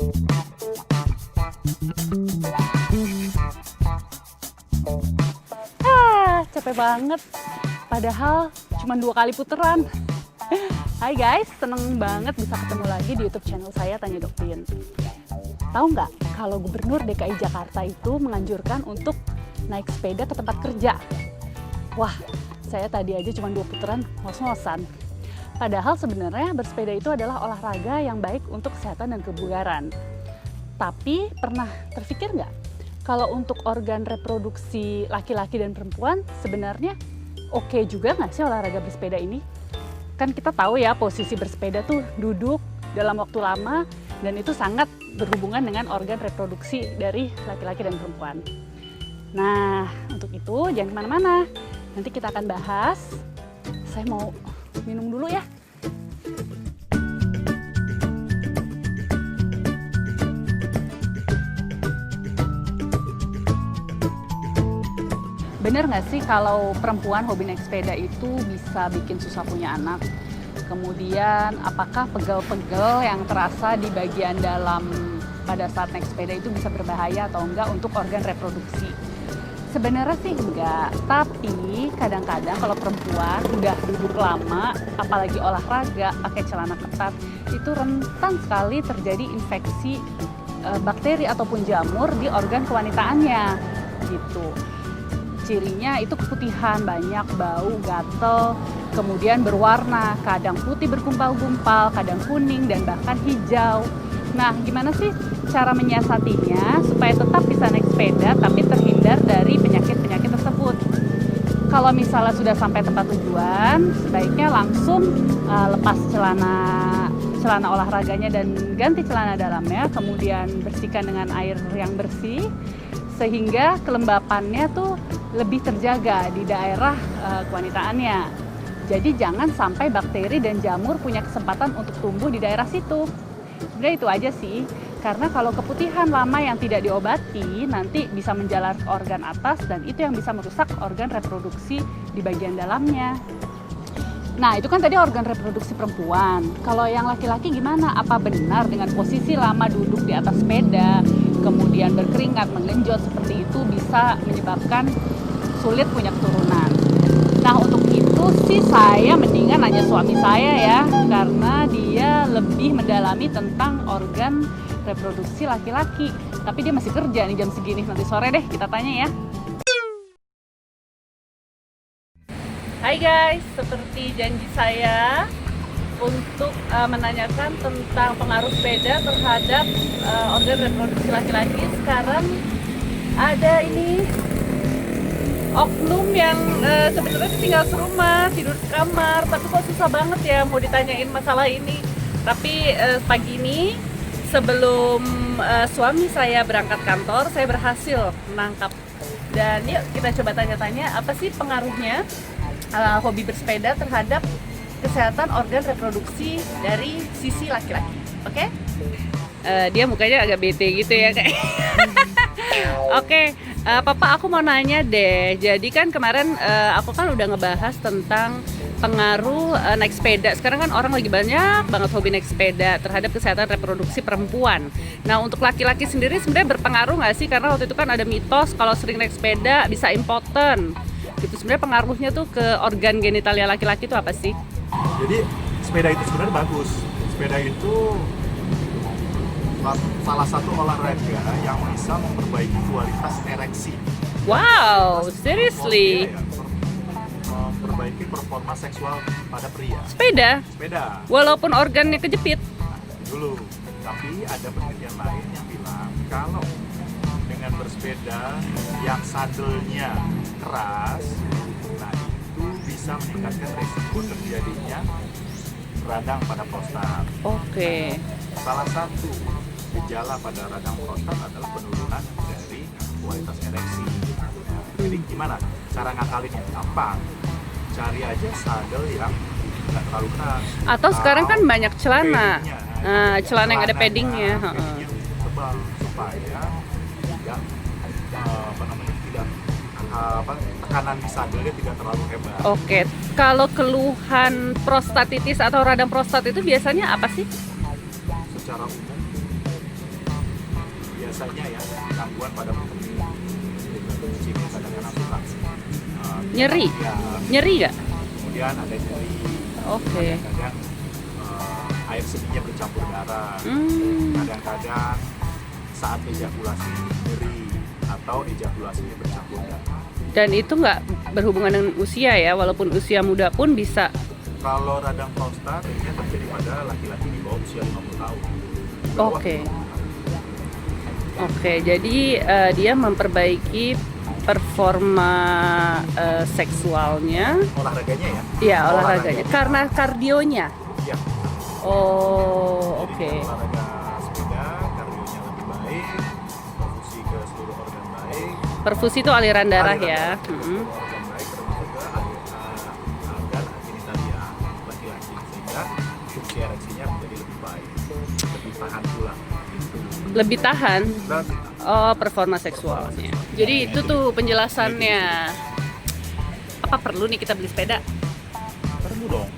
Capek banget. Padahal cuma 2 kali puteran. Hai guys, seneng banget bisa ketemu lagi di YouTube channel saya Tanya Doktin. Tahu nggak kalau Gubernur DKI Jakarta itu menganjurkan untuk naik sepeda ke tempat kerja? Wah, saya tadi aja cuma 2 putaran ngos-ngosan. Padahal sebenarnya bersepeda itu adalah olahraga yang baik untuk kesehatan dan kebugaran. Tapi pernah terpikir nggak kalau untuk organ reproduksi laki-laki dan perempuan sebenarnya oke juga nggak sih olahraga bersepeda ini? Kan kita tahu ya posisi bersepeda tuh duduk dalam waktu lama dan itu sangat berhubungan dengan organ reproduksi dari laki-laki dan perempuan. Nah, untuk itu jangan kemana-mana. Nanti kita akan bahas. Saya mau minum dulu ya. Bener nggak sih kalau perempuan hobi naik sepeda itu bisa bikin susah punya anak? Kemudian apakah pegel-pegel yang terasa di bagian dalam pada saat naik sepeda itu bisa berbahaya atau enggak untuk organ reproduksi? Sebenarnya sih enggak, tapi kadang-kadang kalau perempuan udah duduk lama, apalagi olahraga, pakai celana ketat, itu rentan sekali terjadi infeksi bakteri ataupun jamur di organ kewanitaannya gitu. Cirinya itu keputihan, banyak bau, gatel, kemudian berwarna, kadang putih bergumpal-gumpal, kadang kuning, dan bahkan hijau. Nah, gimana sih cara menyiasatinya supaya tetap bisa naik sepeda tapi terhindar dari penyakit-penyakit tersebut? Kalau misalnya sudah sampai tempat tujuan, sebaiknya langsung lepas celana olahraganya dan ganti celana dalamnya, kemudian bersihkan dengan air yang bersih, sehingga kelembapannya tuh lebih terjaga di daerah kewanitaannya. Jadi jangan sampai bakteri dan jamur punya kesempatan untuk tumbuh di daerah situ. Sebenarnya itu aja sih, karena kalau keputihan lama yang tidak diobati nanti bisa menjalar ke organ atas dan itu yang bisa merusak organ reproduksi di bagian dalamnya. Nah, itu kan tadi organ reproduksi perempuan. Kalau yang laki-laki gimana? Apa benar dengan posisi lama duduk di atas sepeda, kemudian berkeringat, menggenjot seperti itu bisa menyebabkan sulit punya keturunan? Nah, untuk itu sih saya mendingan nanya suami saya ya, karena dia lebih mendalami tentang organ reproduksi laki-laki. Tapi dia masih kerja nih jam segini, nanti sore deh kita tanya ya. Hai guys, seperti janji saya untuk menanyakan tentang pengaruh sepeda terhadap organ reproduksi laki-laki. Sekarang ada ini oknum yang sebenarnya tinggal serumah, tidur di kamar, tapi kok susah banget ya mau ditanyain masalah ini. Tapi pagi ini sebelum suami saya berangkat kantor, saya berhasil menangkap. Dan yuk kita coba tanya-tanya apa sih pengaruhnya hobi bersepeda terhadap kesehatan organ reproduksi dari sisi laki-laki. Oke? Dia mukanya agak bete gitu ya kayak. Oke, Papa aku mau nanya deh. Jadi kan kemarin aku kan udah ngebahas tentang pengaruh naik sepeda. Sekarang kan orang lagi banyak banget hobi naik sepeda terhadap kesehatan reproduksi perempuan. Nah, untuk laki-laki sendiri sebenarnya berpengaruh nggak sih? Karena waktu itu kan ada mitos kalau sering naik sepeda bisa impoten. Gitu. Sebenarnya pengaruhnya tuh ke organ genitalia laki-laki itu apa sih? Jadi sepeda itu sebenarnya bagus. Sepeda itu salah satu olahraga yang bisa memperbaiki kualitas ereksi. Wow, seriously? Ya, memperbaiki performa seksual pada pria. Sepeda? Sepeda. Walaupun organnya kejepit? Dulu. Tapi ada penelitian lain yang bilang kalau dengan bersepeda yang sadelnya keras, nah itu bisa meningkatkan resiko terjadinya radang pada prostat. Oke. Salah satu gejala pada radang prostat adalah penurunan dari kualitas ereksi. Jadi gimana cara ngakalinnya? Gampang, cari aja sadel yang nggak terlalu keras. Atau sekarang kan banyak celana, paddingnya. celana yang ada paddingnya. Paddingnya tebal supaya tidak tekanan di sadelnya tidak terlalu hebat. Oke, kalau keluhan prostatitis atau radang prostat itu biasanya apa sih? Secara umum biasanya ya gangguan pada pembukaan cicing kadang-kadang suka Nyeri? ya, Nyeri nggak? kemudian ada nyeri, Oke. kadang-kadang air seninya bercampur darah, kadang-kadang saat ejakulasi nyeri atau ejakulasinya bercampur darah. Dan itu nggak berhubungan dengan usia ya, walaupun usia muda pun bisa. Kalau radang prostat ini terjadi pada laki-laki di bawah usia 50 tahun. Di bawah Oke. 50 tahun. Oke, jadi dia memperbaiki performa seksualnya, Olahraganya ya? ya olahraganya, karena kardionya. Iya. Oh, Jadi oke. olahraga sepeda, kardionya lebih baik, perfusi ke seluruh organ baik. Perfusi itu aliran darah aliran ya. darah ke seluruh organ baik, termasuk juga organ genitalia laki-laki, sehingga fungsi ereksinya menjadi lebih baik, lebih tahan pula. Lebih tahan. Dan Oh, performa seksualnya. Jadi itu tuh penjelasannya. Apa perlu nih kita beli sepeda? perlu dong.